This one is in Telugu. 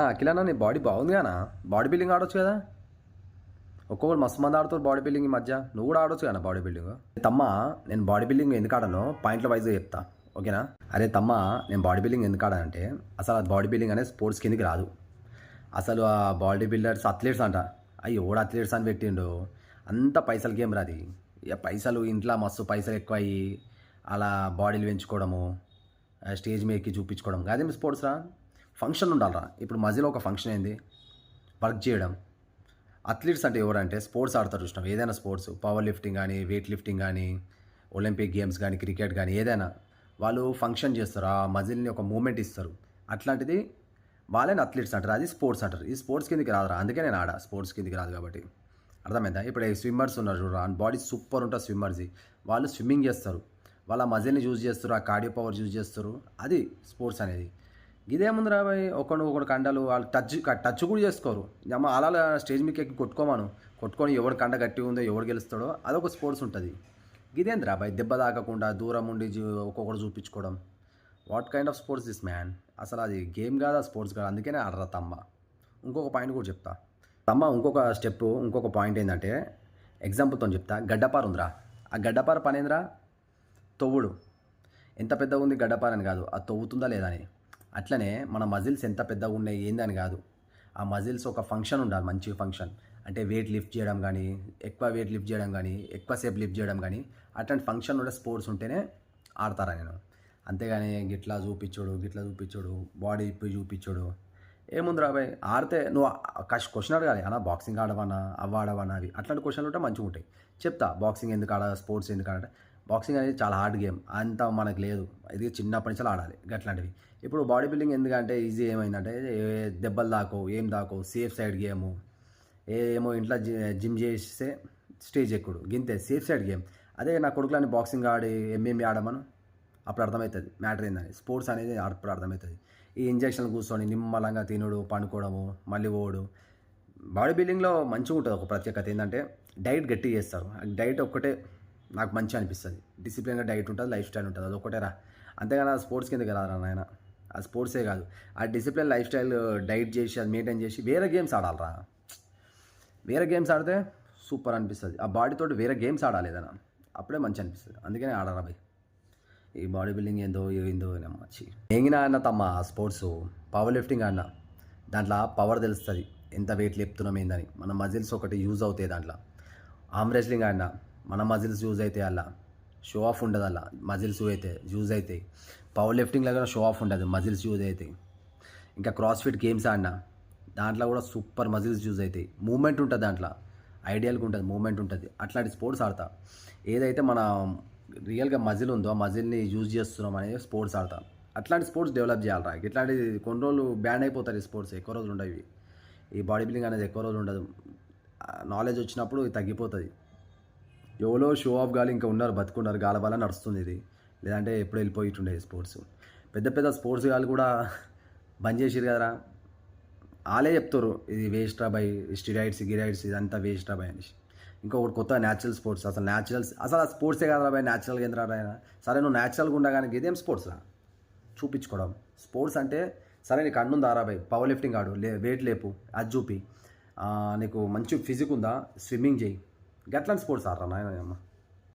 అఖిలన్న నీ బాడీ బాగుంది కానా? బాడీ బిల్డింగ్ ఆడొచ్చు కదా. ఒక్కొక్కరు మస్తు మంది ఆడుతారు బాడీ బిల్డింగ్ ఈ మధ్య. నువ్వు కూడా ఆడొచ్చు కదా బాడీ బిల్డింగ్. తమ్మ, నేను బాడీ బిల్డింగ్ ఎందుకు ఆడను పాయింట్ల వైజ్గా చెప్తా, ఓకేనా? అరే తమ్మ, నేను బాడీ బిల్డింగ్ ఎందుకు ఆడానంటే అసలు ఆ బాడీ బిల్డింగ్ అనేది స్పోర్ట్స్ కిందకి రాదు. అసలు ఆ బాడీ బిల్డర్స్ అథ్లెట్స్ అంట. అయ్యి ఓడ అథ్లెట్స్ అని పెట్టిండు. అంత పైసలు గేమ్ రాది. ఇక పైసలు ఇంట్లో మస్తు పైసలు ఎక్కువ అయ్యి అలా బాడీలు పెంచుకోవడము, స్టేజ్ మీదకి చూపించుకోవడం అదేం స్పోర్ట్స్ రా. ఫంక్షన్ ఉండాలరా. ఇప్పుడు మధ్యలో ఒక ఫంక్షన్ ఏంది, వర్క్ చేయడం. అథ్లీట్స్ అంటే ఎవరంటే స్పోర్ట్స్ ఆడతారు చూసినాం, ఏదైనా స్పోర్ట్స్, పవర్ లిఫ్టింగ్ కానీ, వెయిట్ లిఫ్టింగ్ కానీ, ఒలింపిక్ గేమ్స్ కానీ, క్రికెట్ కానీ, ఏదైనా వాళ్ళు ఫంక్షన్ చేస్తారు, ఆ మజిల్ని ఒక మూమెంట్ ఇస్తారు. అట్లాంటిది వాళ్ళని అథ్లీట్స్ అంటారు, అది స్పోర్ట్స్ అంటారు. ఈ స్పోర్ట్స్ కిందకి రాదురా, అందుకే నేను ఆడా. స్పోర్ట్స్ కిందకి రాదు కాబట్టి. అర్థమైందా? ఇప్పుడు స్విమ్మర్స్ ఉన్నారు చూడరా, బాడీ సూపర్ ఉంటుంది స్విమ్మర్స్ది. వాళ్ళు స్విమ్మింగ్ చేస్తారు, వాళ్ళ మజిల్ని యూజ్ చేస్తారు, ఆ కార్డియో పవర్ యూజ్ చేస్తారు. అది స్పోర్ట్స్ అనేది. ఇదేముంది రాబాయ్, ఒకడు కండలు వాళ్ళు టచ్ కూడా చేసుకోరు. అమ్మ అలా స్టేజ్ మీకు ఎక్కి కొట్టుకొని ఎవడు కండ గట్టి ఉందో ఎవడు గెలుస్తాడో అదొక స్పోర్ట్స్ ఉంటుంది. ఇదేంది రాబాయ్, దెబ్బ తాకకుండా దూరం ఉండి ఒక్కొక్కడు చూపించుకోవడం. What kind of sports this man? అసలు అది గేమ్ కాదా, స్పోర్ట్స్ కాదు. అందుకనే ఆడరా తమ్మ. ఇంకొక పాయింట్ కూడా చెప్తా తమ్మ. ఇంకొక పాయింట్ ఏంటంటే ఎగ్జాంపుల్తో చెప్తా. గడ్డపార ఉందిరా, ఆ గడ్డపార పని ఏందిరా, తొవ్వుడు. ఎంత పెద్దగా ఉంది గడ్డపార అని కాదు, అది తవ్వుతుందా లేదా అని. అట్లనే మన మజిల్స్ ఎంత పెద్దగా ఉన్నాయి ఏందని కాదు, ఆ మజిల్స్ ఒక ఫంక్షన్ ఉండాలి, మంచి ఫంక్షన్. అంటే వెయిట్ లిఫ్ట్ చేయడం కానీ, ఎక్కువ వెయిట్ లిఫ్ట్ చేయడం కానీ, ఎక్కువసేపు లిఫ్ట్ చేయడం కానీ, అట్లాంటి ఫంక్షన్ ఉండే స్పోర్ట్స్ ఉంటేనే ఆడతారా నేను. అంతేగాని గిట్లా చూపించోడు బాడీ ఇప్పి చూపించోడు ఏముంది రాబాయ్. ఆడితే నువ్వు క్వశ్చన్ అడగాలి, అలా బాక్సింగ్ ఆడవన్నా ఆడవన్నా అవి అట్లాంటి క్వశ్చన్లు ఉంటే మంచిగా ఉంటాయి. చెప్తా బాక్సింగ్ ఎందుకు ఆడ, స్పోర్ట్స్ ఎందుకు ఆడ. బాక్సింగ్ అనేది చాలా హార్డ్ గేమ్, అంత మనకు లేదు. ఇది చిన్నప్పటి నుంచి ఆడాలి అట్లాంటివి. ఇప్పుడు బాడీ బిల్డింగ్ ఎందుకంటే ఈజీ ఏమైందంటే దెబ్బలు ఏం దాకో, సేఫ్ సైడ్ గేము. ఏమో ఇంట్లో జిమ్ చేస్తే స్టేజ్ ఎక్కుడు గింతే, సేఫ్ సైడ్ గేమ్. అదే నా కొడుకులని బాక్సింగ్ ఆడి ఎంఎంఏ ఆడమను, అప్పుడు అర్థమవుతుంది మ్యాటర్ ఏందని. స్పోర్ట్స్ అనేది అప్పుడు అర్థమవుతుంది. ఈ ఇంజక్షన్లు కూర్చొని నిమ్మలంగా తినుడు, పండుకోవడము, మళ్ళీ ఓడు. బాడీ బిల్డింగ్లో మంచిగా ఉంటుంది. ఒక ప్రత్యేకత ఏంటంటే డైట్ గట్టి చేస్తారు. డైట్ ఒక్కటే నాకు మంచిగా అనిపిస్తుంది. డిసిప్లిన్గా డైట్ ఉంటుంది, లైఫ్ స్టైల్ ఉంటుంది, అది ఒకటే రా. అంతేగాని స్పోర్ట్స్ కిందకి రారా నాయన. ఆ స్పోర్ట్సే కాదు, ఆ డిసిప్లిన్ లైఫ్ స్టైల్ డైట్ చేసి అది మెయింటైన్ చేసి వేరే గేమ్స్ ఆడాలరా. వేరే గేమ్స్ ఆడితే సూపర్ అనిపిస్తుంది. ఆ బాడీతో వేరే గేమ్స్ ఆడాలి ఏదైనా, అప్పుడే మంచి అనిపిస్తుంది. అందుకనే ఆడారా భయ్. ఈ బాడీ బిల్డింగ్ ఏందో నమ్మచ్చి ఏంగినా అన్న తమ్మ. స్పోర్ట్స్ పవర్ లిఫ్టింగ్ ఆడినా, దాంట్లో పవర్ తెలుస్తుంది, ఎంత వెయిట్ లేపుతున్నాం ఏందని. మన మజిల్స్ ఒకటి యూజ్ అవుతాయి దాంట్లో. ఆర్మ్ రెస్లింగ్ ఆడినా, మన మజిల్స్ యూజ్ అవుతాయి. అలా షో ఆఫ్ ఉండదు, అలా మజిల్స్ యూజ్ అవుతాయి. పవర్ లిఫ్టింగ్లో కూడా షో ఆఫ్ ఉండదు, మజిల్స్ యూజ్ అవుతాయి. ఇంకా క్రాస్ఫిట్ గేమ్స్ ఆడినా, దాంట్లో కూడా సూపర్ మజిల్స్ యూజ్ అవుతాయి. మూమెంట్ ఉంటుంది దాంట్లో, ఐడియల్గా ఉంటుంది, మూమెంట్ ఉంటుంది. అట్లాంటి స్పోర్ట్స్ ఆడతా. ఏదైతే మన రియల్గా మజిల్ ఉందో ఆ మజిల్ని యూజ్ చేస్తున్నాం అనేది స్పోర్ట్స్ ఆడతా. అట్లాంటి స్పోర్ట్స్ డెవలప్ చేయాలరా. ఇట్లాంటిది కొన్ని రోజులు బ్యాన్ అయిపోతారు ఈ స్పోర్ట్స్, ఎక్కువ రోజులు ఉండవు. ఈ బాడీ బిల్డింగ్ అనేది ఎక్కువ రోజులు ఉండదు. నాలెడ్జ్ వచ్చినప్పుడు తగ్గిపోతుంది. ఎవరో షో ఆఫ్ గాలి ఇంకా ఉన్నారు, బతుకున్నారు, గాలబాల నడుస్తుంది ఇది. లేదంటే ఎప్పుడు వెళ్ళిపోయిట్టుండే స్పోర్ట్స్. పెద్ద పెద్ద స్పోర్ట్స్ గాలు కూడా బంద్ చేసిరు కదరా. వాళ్ళే చెప్తారు ఇది వేస్ట్ రా బై, గిరాయిడ్స్ ఇదంతా వేస్ట్ రా బై అనేసి. ఇంకొకటి కొత్త న్యాచురల్ స్పోర్ట్స్. అసలు ఆ స్పోర్ట్సే కాదు రా బై, న్యాచురల్గా ఏంద్రా ఆయన. సరే నువ్వు న్యాచురల్గా ఉండగానే ఇదేం స్పోర్ట్స్ రా చూపించుకోవడం. స్పోర్ట్స్ అంటే సరే నీకు అన్నుందా రా బై, పవర్ లిఫ్టింగ్ ఆడు, వెయిట్ లేపు, అది చూపి. నీకు మంచి ఫిజిక్ ఉందా, స్విమ్మింగ్ చేయి. గట్లాంటి స్పోర్ట్స్ ఆడరా నాయన అమ్మ.